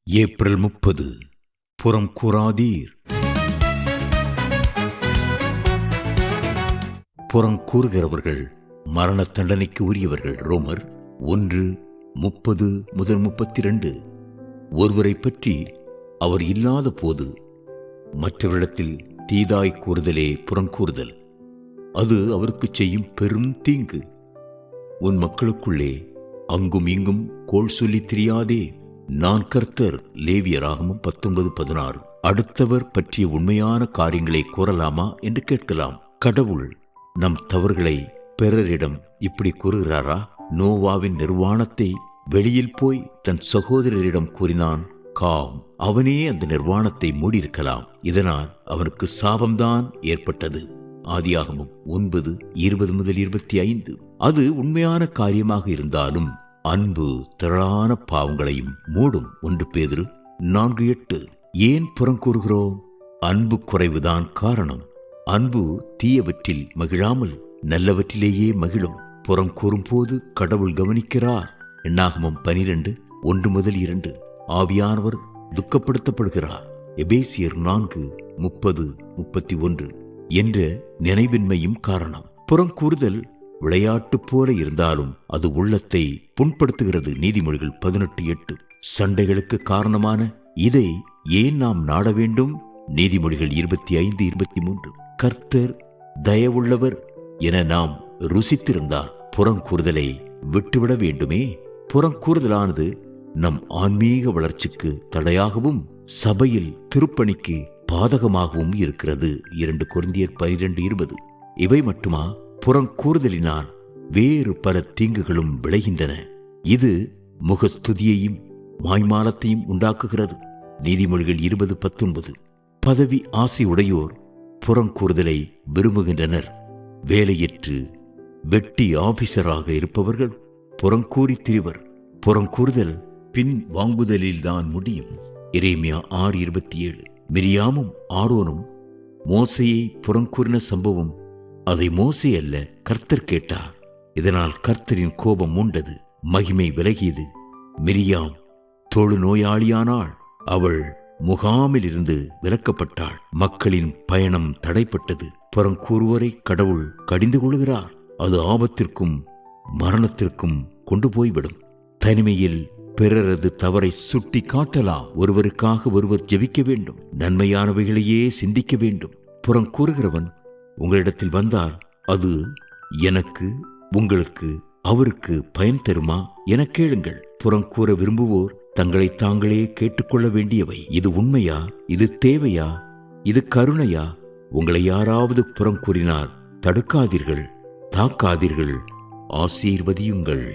April 30. புறம் கூறாதீர். புறம் கூறுகிறவர்கள் மரண தண்டனைக்கு உரியவர்கள். ரோமர் 1:30-32. ஒருவரை பற்றி அவர் இல்லாத போது மற்றவரிடத்தில் தீதாய் கூறுதலே புறங்கூறுதல். அது அவருக்கு செய்யும் பெரும் தீங்கு. உன் மக்களுக்குள்ளே அங்கும் இங்கும் கோள் சொல்லி திரியாதே, நான் கர்த்தர். லேவியராகமம் 19:16. அடுத்தவர் பற்றிய உண்மையான காரியங்களை கூறலாமா என்று கேட்கலாம். கடவுள் நம் தவறுகளை பிறரிடம் இப்படி கூறுகிறாரா? நோவாவின் நிர்வாணத்தை வெளியில் போய் தன் சகோதரரிடம் கூறினான். காம் அவனே அந்த நிர்வாணத்தை மூடியிருக்கலாம். இதனால் அவனுக்கு சாபம்தான் ஏற்பட்டது. ஆதியாகமம் 9:20-25. அது உண்மையான காரியமாக இருந்தாலும் அன்பு திரளான பாவங்களையும் மூடும். 1 பேதுரு 4:8. ஏன் புறங்கூறுகிறோம்? அன்பு குறைவுதான் காரணம். அன்பு தீயவற்றில் மகிழாமல் நல்லவற்றிலேயே மகிழும். புறங்கூறும் போது கடவுள் கவனிக்கிறார். என்னாகமம் 12:1-2. ஆவியானவர் துக்கப்படுத்தப்படுகிறார். எபேசியர் 4:30-31 என்ற நினைவின்மையும் காரணம். புறங்கூறுதல் விளையாட்டு போல இருந்தாலும் அது உள்ளத்தை புண்படுத்துகிறது. நீதிமொழிகள் 18:8. சண்டைகளுக்கு காரணமான இதை ஏன் நாம் நாட வேண்டும்? நீதிமொழிகள் 25:23. கர்த்தர் தயவுள்ளவர் என நாம் ருசித்திருந்தால் புறங்கூறுதலை விட்டுவிட வேண்டுமே. புறங்கூறுதலானது நம் ஆன்மீக வளர்ச்சிக்கு தடையாகவும் சபையில் திருப்பணிக்கு பாதகமாகவும் இருக்கிறது. 2 கொரிந்தியர் 12:20. இவை மட்டுமா? புறங்கூறுதலினால் வேறு பல தீங்குகளும் விளைகின்றன. இது முகஸ்துதியையும் மாய்மாலத்தையும் உண்டாக்குகிறது. நீதிமொழிகள் 20:19. பதவி ஆசை உடையோர் புறங்கூறுதலை விரும்புகின்றனர். வேலையற்று வெட்டி ஆபீசராக இருப்பவர்கள் புறங்கூறி திரிவர். புறங்கூறுதல் பின் வாங்குதலில்தான் முடியும். எரேமியா 6:27. மிரியாமும் ஆரோனும் மோசையை புறங்கூறின சம்பவம். அதை மோசே அல்ல, கர்த்தர் கேட்டார். இதனால் கர்த்தரின் கோபம் மூண்டது, மகிமை விலகியது. மிரியாம் தொழுநோயாளியானாள். அவள் முகாமில் இருந்து விலக்கப்பட்டாள். மக்களின் பயணம் தடைப்பட்டது. புறங்கூறுவரை கடவுள் கடிந்து கொள்கிறார். அது ஆபத்திற்கும் மரணத்திற்கும் கொண்டு போய்விடும். தனிமையில் பிறரது தவறை சுட்டி காட்டலாம். ஒருவருக்காக ஒருவர் ஜெபிக்க வேண்டும். நன்மையானவைகளையே சிந்திக்க வேண்டும். புறங்கூறுகிறவன் உங்களிடத்தில் வந்தால் அது எனக்கு, உங்களுக்கு, அவருக்கு பயன் தருமா என கேளுங்கள். புறங்கூற விரும்புவோர் தங்களை தாங்களே கேட்டுக்கொள்ள வேண்டியவை. இது உண்மையா? இது தேவையா? இது கருணையா? உங்களை யாராவது புறங்கூறினால் தடுக்காதீர்கள், தாக்காதீர்கள், ஆசீர்வதியுங்கள்.